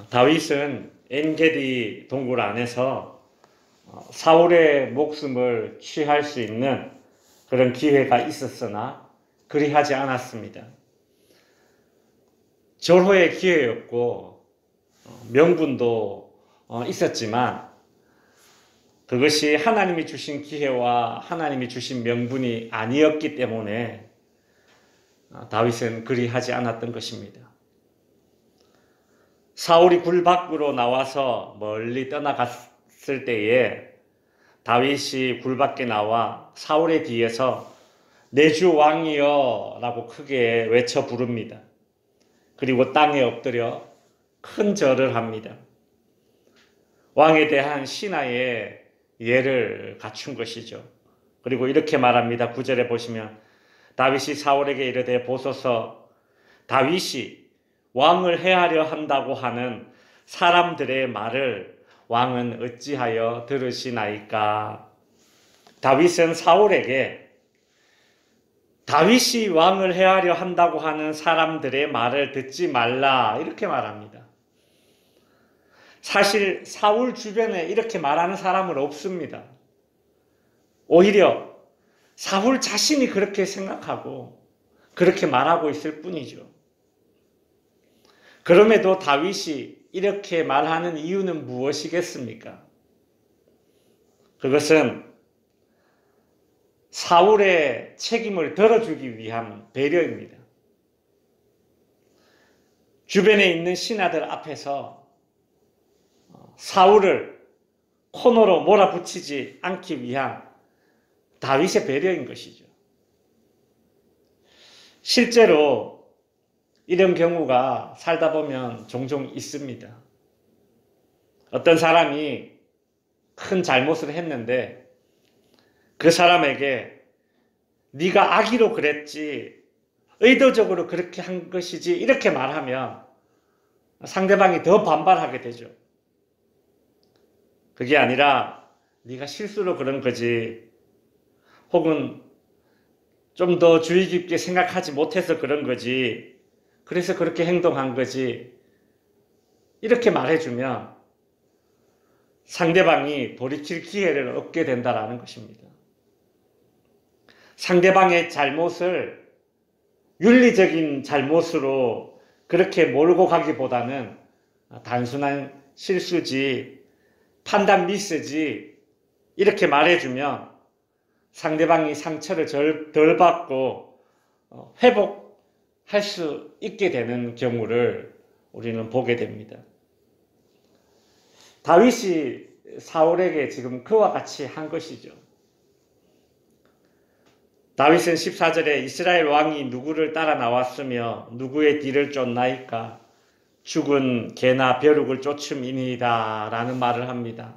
다윗은 엔게디 동굴 안에서 사울의 목숨을 취할 수 있는 그런 기회가 있었으나 그리하지 않았습니다. 절호의 기회였고 명분도 있었지만 그것이 하나님이 주신 기회와 하나님이 주신 명분이 아니었기 때문에 다윗은 그리하지 않았던 것입니다. 사울이 굴 밖으로 나와서 멀리 떠나갔을 때에 다윗이 굴 밖에 나와 사울의 뒤에서 내 주 왕이여 라고 크게 외쳐 부릅니다. 그리고 땅에 엎드려 큰 절을 합니다. 왕에 대한 신하의 예를 갖춘 것이죠. 그리고 이렇게 말합니다. 9절에 보시면 다윗이 사울에게 이르되 보소서 다윗이 왕을 해하려 한다고 하는 사람들의 말을 왕은 어찌하여 들으시나이까? 다윗은 사울에게 다윗이 왕을 해하려 한다고 하는 사람들의 말을 듣지 말라 이렇게 말합니다. 사실 사울 주변에 이렇게 말하는 사람은 없습니다. 오히려 사울 자신이 그렇게 생각하고 그렇게 말하고 있을 뿐이죠. 그럼에도 다윗이 이렇게 말하는 이유는 무엇이겠습니까? 그것은 사울의 책임을 덜어주기 위한 배려입니다. 주변에 있는 신하들 앞에서 사울을 코너로 몰아붙이지 않기 위한 다윗의 배려인 것이죠. 실제로 이런 경우가 살다 보면 종종 있습니다. 어떤 사람이 큰 잘못을 했는데 그 사람에게 네가 악의로 그랬지 의도적으로 그렇게 한 것이지 이렇게 말하면 상대방이 더 반발하게 되죠. 그게 아니라 네가 실수로 그런 거지 혹은 좀 더 주의 깊게 생각하지 못해서 그런 거지 그래서 그렇게 행동한 거지 이렇게 말해주면 상대방이 돌이킬 기회를 얻게 된다는 것입니다. 상대방의 잘못을 윤리적인 잘못으로 그렇게 몰고 가기보다는 단순한 실수지 판단 미스지 이렇게 말해주면 상대방이 상처를 덜 받고 회복할 수 있게 되는 경우를 우리는 보게 됩니다. 다윗이 사울에게 지금 그와 같이 한 것이죠. 다윗은 14절에 이스라엘 왕이 누구를 따라 나왔으며 누구의 뒤를 쫓나이까 죽은 개나 벼룩을 쫓음이니이다 라는 말을 합니다.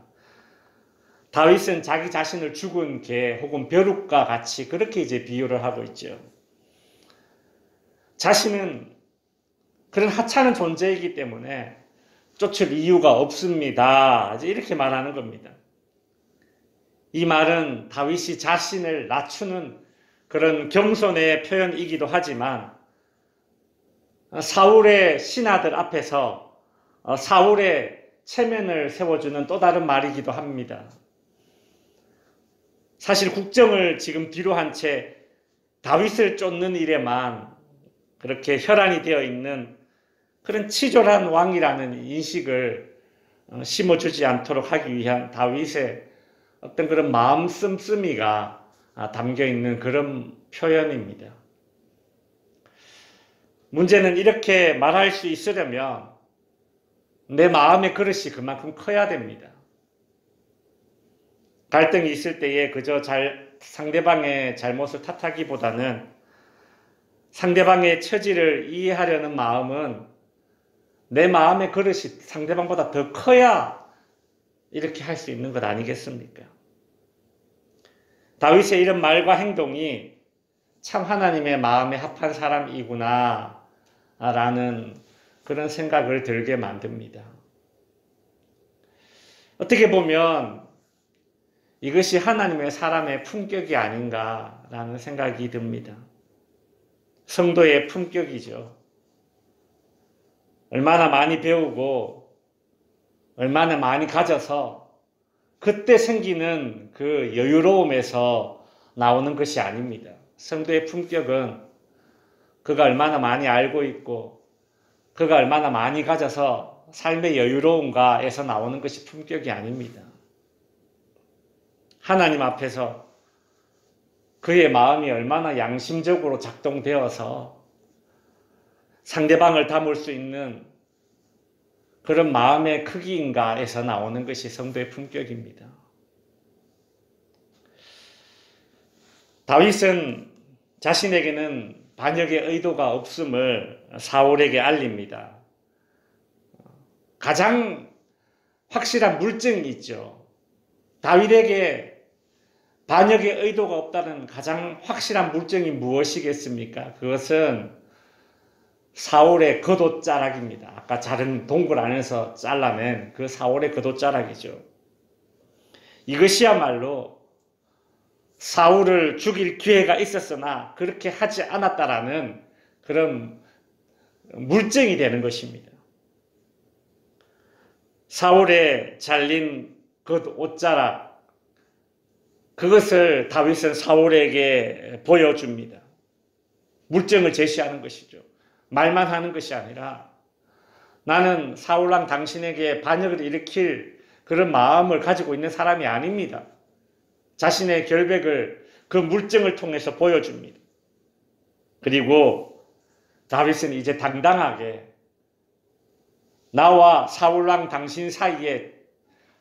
다윗은 자기 자신을 죽은 개 혹은 벼룩과 같이 그렇게 비유를 하고 있죠. 자신은 그런 하찮은 존재이기 때문에 쫓을 이유가 없습니다. 이렇게 말하는 겁니다. 이 말은 다윗이 자신을 낮추는 그런 겸손의 표현이기도 하지만 사울의 신하들 앞에서 사울의 체면을 세워주는 또 다른 말이기도 합니다. 사실 국정을 지금 뒤로 한 채 다윗을 쫓는 일에만 그렇게 혈안이 되어 있는 그런 치졸한 왕이라는 인식을 심어주지 않도록 하기 위한 다윗의 어떤 그런 마음 씀씀이가 담겨있는 그런 표현입니다. 문제는 이렇게 말할 수 있으려면 내 마음의 그릇이 그만큼 커야 됩니다. 갈등이 있을 때에 그저 상대방의 잘못을 탓하기보다는 상대방의 처지를 이해하려는 마음은 내 마음의 그릇이 상대방보다 더 커야 이렇게 할 수 있는 것 아니겠습니까? 다윗의 이런 말과 행동이 참 하나님의 마음에 합한 사람이구나 라는 그런 생각을 들게 만듭니다. 어떻게 보면 이것이 하나님의 사람의 품격이 아닌가라는 생각이 듭니다. 성도의 품격이죠. 얼마나 많이 배우고 얼마나 많이 가져서 그때 생기는 그 여유로움에서 나오는 것이 아닙니다. 성도의 품격은 그가 얼마나 많이 알고 있고 그가 얼마나 많이 가져서 삶의 여유로움가에서 나오는 것이 품격이 아닙니다. 하나님 앞에서 그의 마음이 얼마나 양심적으로 작동되어서 상대방을 담을 수 있는 그런 마음의 크기인가에서 나오는 것이 성도의 품격입니다. 다윗은 자신에게는 반역의 의도가 없음을 사울에게 알립니다. 가장 확실한 물증이 있죠. 다윗에게 반역의 의도가 없다는 가장 확실한 물증이 무엇이겠습니까? 그것은 사울의 겉옷자락입니다. 아까 자른 동굴 안에서 잘라낸 그 사울의 겉옷자락이죠. 이것이야말로 사울을 죽일 기회가 있었으나 그렇게 하지 않았다라는 그런 물증이 되는 것입니다. 사울의 잘린 겉옷자락, 그것을 다윗은 사울에게 보여줍니다. 물증을 제시하는 것이죠. 말만 하는 것이 아니라 나는 사울왕 당신에게 반역을 일으킬 그런 마음을 가지고 있는 사람이 아닙니다. 자신의 결백을 그 물증을 통해서 보여줍니다. 그리고 다윗은 이제 당당하게 나와 사울왕 당신 사이에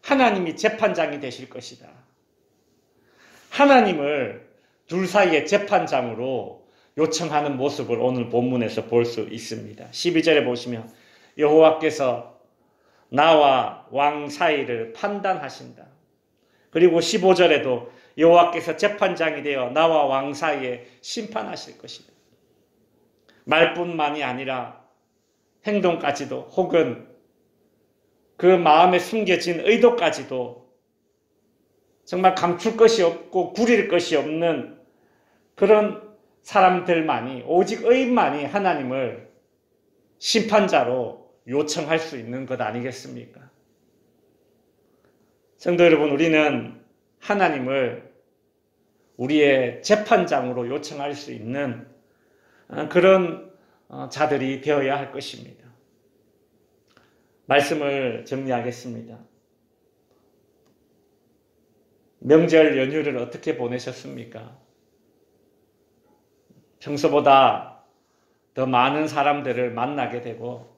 하나님이 재판장이 되실 것이다. 하나님을 둘 사이의 재판장으로 요청하는 모습을 오늘 본문에서 볼 수 있습니다. 12절에 보시면 여호와께서 나와 왕 사이를 판단하신다. 그리고 15절에도 여호와께서 재판장이 되어 나와 왕 사이에 심판하실 것이다. 말뿐만이 아니라 행동까지도 혹은 그 마음에 숨겨진 의도까지도 정말 감출 것이 없고 구릴 것이 없는 그런 사람들만이, 오직 의인만이 하나님을 심판자로 요청할 수 있는 것 아니겠습니까? 성도 여러분, 우리는 하나님을 우리의 재판장으로 요청할 수 있는 그런 자들이 되어야 할 것입니다. 말씀을 정리하겠습니다. 명절 연휴를 어떻게 보내셨습니까? 평소보다 더 많은 사람들을 만나게 되고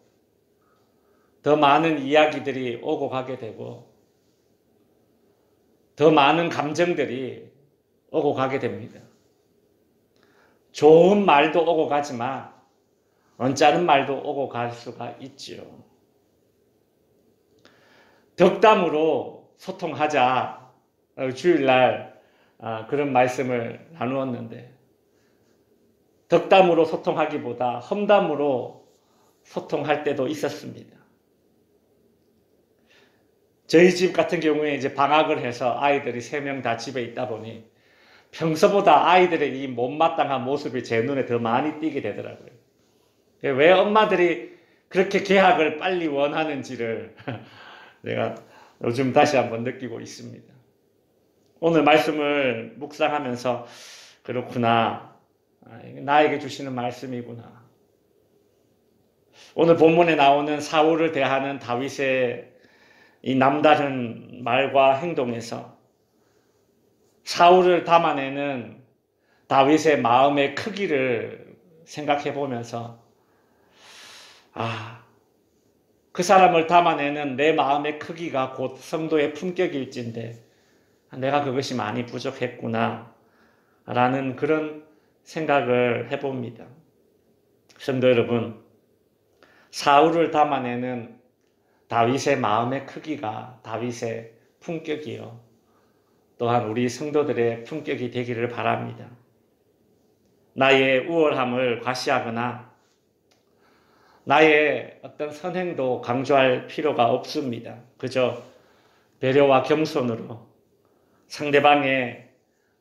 더 많은 이야기들이 오고 가게 되고 더 많은 감정들이 오고 가게 됩니다. 좋은 말도 오고 가지만 언짢은 말도 오고 갈 수가 있지요. 덕담으로 소통하자. 주일날 그런 말씀을 나누었는데 덕담으로 소통하기보다 험담으로 소통할 때도 있었습니다. 저희 집 같은 경우에 이제 방학을 해서 아이들이 3명 다 집에 있다 보니 평소보다 아이들의 이 못마땅한 모습이 제 눈에 더 많이 띄게 되더라고요. 왜 엄마들이 그렇게 개학을 빨리 원하는지를 내가 요즘 다시 한번 느끼고 있습니다. 오늘 말씀을 묵상하면서 그렇구나. 나에게 주시는 말씀이구나. 오늘 본문에 나오는 사울을 대하는 다윗의 이 남다른 말과 행동에서 사울을 담아내는 다윗의 마음의 크기를 생각해 보면서 그 사람을 담아내는 내 마음의 크기가 곧 성도의 품격일진데 내가 그것이 많이 부족했구나 라는 그런 생각을 해봅니다. 성도 여러분, 사울을 담아내는 다윗의 마음의 크기가 다윗의 품격이요, 또한 우리 성도들의 품격이 되기를 바랍니다. 나의 우월함을 과시하거나 나의 어떤 선행도 강조할 필요가 없습니다. 그저 배려와 겸손으로 상대방의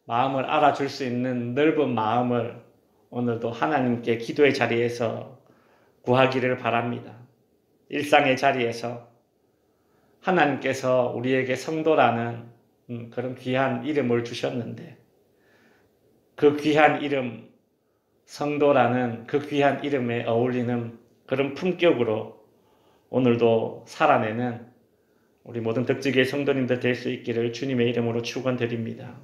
마음을 알아줄 수 있는 넓은 마음을 오늘도 하나님께 기도의 자리에서 구하기를 바랍니다. 일상의 자리에서 하나님께서 우리에게 성도라는 그런 귀한 이름을 주셨는데 그 귀한 이름, 성도라는 그 귀한 이름에 어울리는 그런 품격으로 오늘도 살아내는 우리 모든 덕지교회 성도님들 될 수 있기를 주님의 이름으로 축원드립니다.